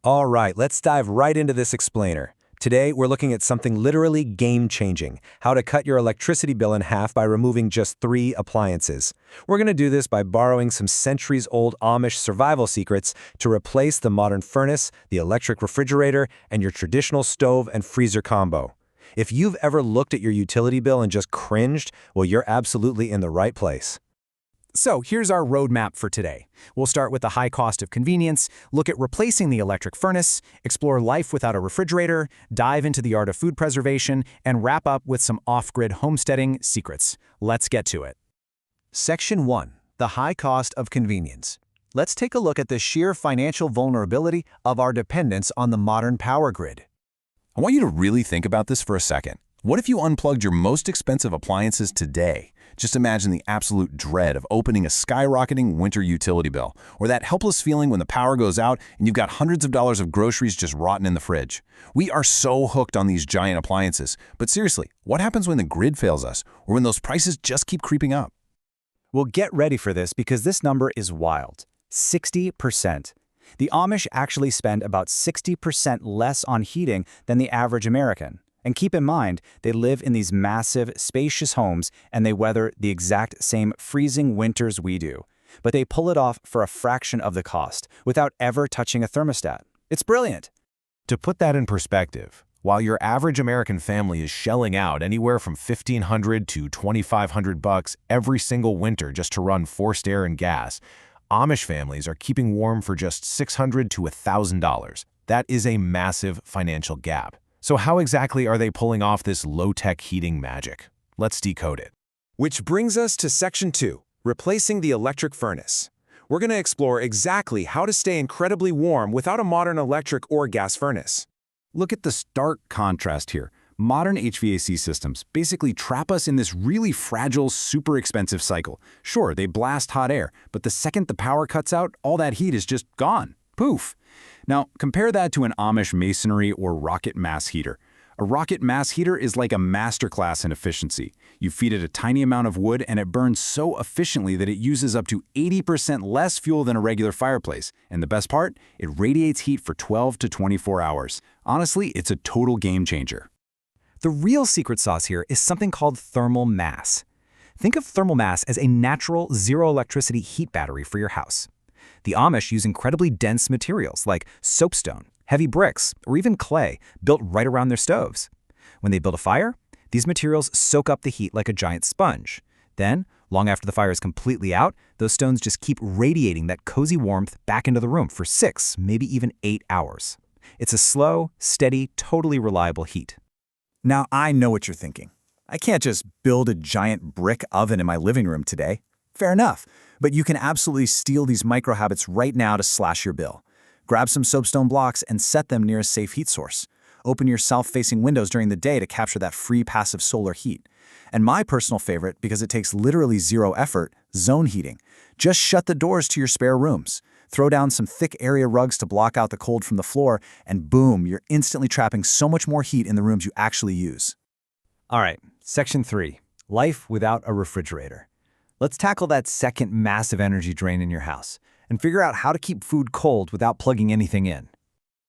All right, let's dive right into this explainer. Today, we're looking at something literally game-changing, how to cut your electricity bill in half by removing just 3 appliances. We're going to do this by borrowing some centuries-old Amish survival secrets to replace the modern furnace, the electric refrigerator, and your traditional stove and freezer combo. If you've ever looked at your utility bill and just cringed, well, you're absolutely in the right place. So here's our roadmap for today. We'll start with the high cost of convenience, look at replacing the electric furnace, explore life without a refrigerator, dive into the art of food preservation, and wrap up with some off-grid homesteading secrets. Let's get to it. Section 1. The high cost of convenience. Let's take a look at the sheer financial vulnerability of our dependence on the modern power grid. I want you to really think about this for a second. What if you unplugged your most expensive appliances today? Just imagine the absolute dread of opening a skyrocketing winter utility bill, or that helpless feeling when the power goes out and you've got hundreds of dollars of groceries just rotting in the fridge. We are so hooked on these giant appliances, but seriously, what happens when the grid fails us, or when those prices just keep creeping up? Well, get ready for this because this number is wild. 60%. The Amish actually spend about 60% less on heating than the average American. And keep in mind, they live in these massive, spacious homes and they weather the exact same freezing winters we do. But they pull it off for a fraction of the cost, without ever touching a thermostat. It's brilliant. To put that in perspective, while your average American family is shelling out anywhere from $1,500 to $2,500 every single winter just to run forced air and gas, Amish families are keeping warm for just $600 to $1,000. That is a massive financial gap. So how exactly are they pulling off this low-tech heating magic? Let's decode it. Which brings us to Section 2, replacing the electric furnace. We're going to explore exactly how to stay incredibly warm without a modern electric or gas furnace. Look at the stark contrast here. Modern HVAC systems basically trap us in this really fragile, super expensive cycle. Sure, they blast hot air, but the second the power cuts out, all that heat is just gone. Poof. Now, compare that to an Amish masonry or rocket mass heater. A rocket mass heater is like a masterclass in efficiency. You feed it a tiny amount of wood and it burns so efficiently that it uses up to 80% less fuel than a regular fireplace. And the best part? It radiates heat for 12 to 24 hours. Honestly, it's a total game changer. The real secret sauce here is something called thermal mass. Think of thermal mass as a natural zero-electricity heat battery for your house. The Amish use incredibly dense materials like soapstone, heavy bricks, or even clay built right around their stoves. When they build a fire, these materials soak up the heat like a giant sponge. Then, long after the fire is completely out, those stones just keep radiating that cozy warmth back into the room for 6, maybe even 8 hours. It's a slow, steady, totally reliable heat. Now I know what you're thinking. I can't just build a giant brick oven in my living room today. Fair enough, but you can absolutely steal these micro-habits right now to slash your bill. Grab some soapstone blocks and set them near a safe heat source. Open your south-facing windows during the day to capture that free passive solar heat. And my personal favorite, because it takes literally zero effort, zone heating. Just shut the doors to your spare rooms. Throw down some thick area rugs to block out the cold from the floor, and boom, you're instantly trapping so much more heat in the rooms you actually use. All right, Section 3, life without a refrigerator. Let's tackle that second massive energy drain in your house and figure out how to keep food cold without plugging anything in.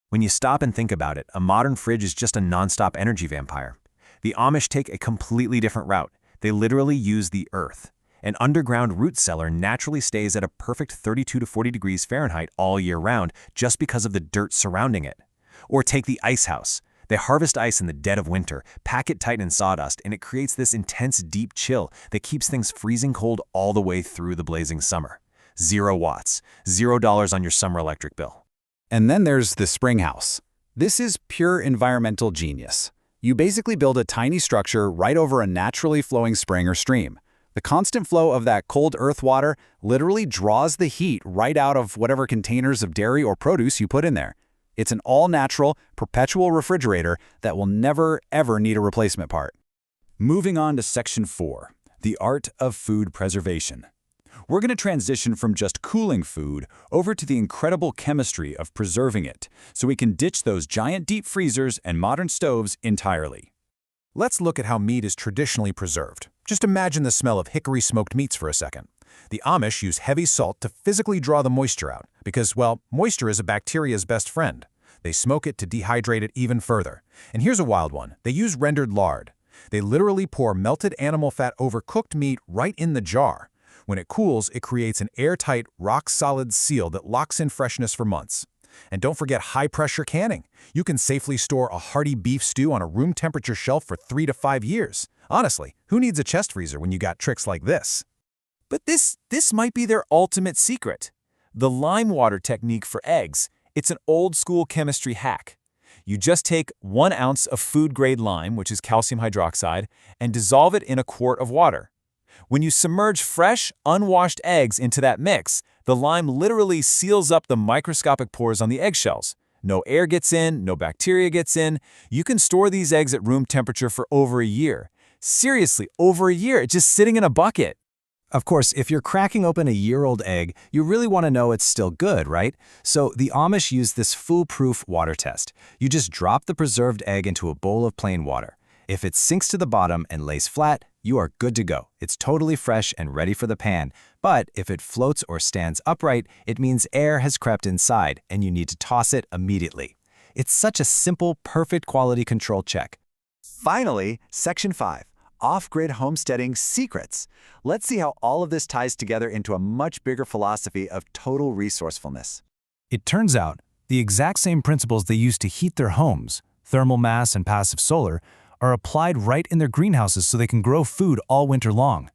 When you stop and think about it, a modern fridge is just a nonstop energy vampire. The Amish take a completely different route. They literally use the earth. An underground root cellar naturally stays at a perfect 32 to 40 degrees Fahrenheit all year round just because of the dirt surrounding it. Or take the ice house. They harvest ice in the dead of winter, pack it tight in sawdust, and it creates this intense, deep chill that keeps things freezing cold all the way through the blazing summer. 0 watts, $0 on your summer electric bill. And then there's the spring house. This is pure environmental genius. You basically build a tiny structure right over a naturally flowing spring or stream. The constant flow of that cold earth water literally draws the heat right out of whatever containers of dairy or produce you put in there. It's an all-natural, perpetual refrigerator that will never, ever need a replacement part. Moving on to Section 4, the art of food preservation. We're going to transition from just cooling food over to the incredible chemistry of preserving it, so we can ditch those giant deep freezers and modern stoves entirely. Let's look at how meat is traditionally preserved. Just imagine the smell of hickory smoked meats for a second. The Amish use heavy salt to physically draw the moisture out because, well, moisture is a bacteria's best friend. They smoke it to dehydrate it even further. And here's a wild one. They use rendered lard. They literally pour melted animal fat over cooked meat right in the jar. When it cools, it creates an airtight, rock-solid seal that locks in freshness for months. And don't forget high-pressure canning. You can safely store a hearty beef stew on a room-temperature shelf for 3 to 5 years. Honestly, who needs a chest freezer when you got tricks like this? But this might be their ultimate secret. The lime water technique for eggs. It's an old-school chemistry hack. You just take 1 ounce of food-grade lime, which is calcium hydroxide, and dissolve it in a quart of water. When you submerge fresh, unwashed eggs into that mix, the lime literally seals up the microscopic pores on the eggshells. No air gets in, no bacteria gets in. You can store these eggs at room temperature for over a year. Seriously, over a year, it's just sitting in a bucket. Of course, if you're cracking open a year-old egg, you really want to know it's still good, right? So the Amish use this foolproof water test. You just drop the preserved egg into a bowl of plain water. If it sinks to the bottom and lays flat, you are good to go. It's totally fresh and ready for the pan. But if it floats or stands upright, it means air has crept inside and you need to toss it immediately. It's such a simple, perfect quality control check. Finally, Section 5. Off-grid homesteading secrets. Let's see how all of this ties together into a much bigger philosophy of total resourcefulness. It turns out, the exact same principles they use to heat their homes, thermal mass and passive solar, are applied right in their greenhouses so they can grow food all winter long.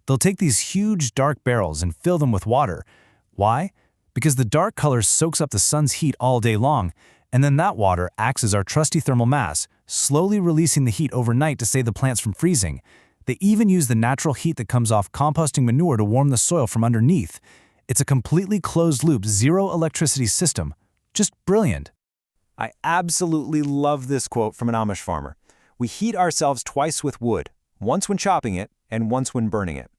They'll take these huge dark barrels and fill them with water. Why? Because the dark color soaks up the sun's heat all day long, and then that water acts as our trusty thermal mass, slowly releasing the heat overnight to save the plants from freezing. They even use the natural heat that comes off composting manure to warm the soil from underneath. It's a completely closed-loop, zero-electricity system. Just brilliant. I absolutely love this quote from an Amish farmer. We heat ourselves twice with wood, once when chopping it and once when burning it.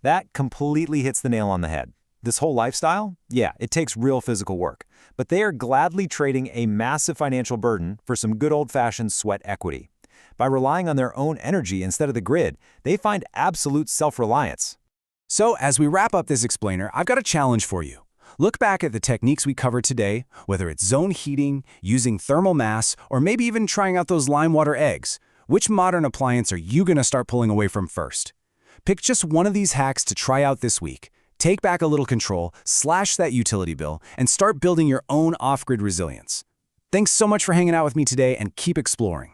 That completely hits the nail on the head. This whole lifestyle? Yeah, it takes real physical work. But they are gladly trading a massive financial burden for some good old-fashioned sweat equity. By relying on their own energy instead of the grid, they find absolute self-reliance. So, as we wrap up this explainer, I've got a challenge for you. Look back at the techniques we covered today, whether it's zone heating, using thermal mass, or maybe even trying out those lime water eggs. Which modern appliance are you going to start pulling away from first? Pick just one of these hacks to try out this week. Take back a little control, slash that utility bill, and start building your own off-grid resilience. Thanks so much for hanging out with me today, and keep exploring.